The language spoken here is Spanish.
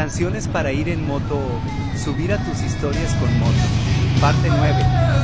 Canciones para ir en moto o subir a tus historias con moto. Parte 9.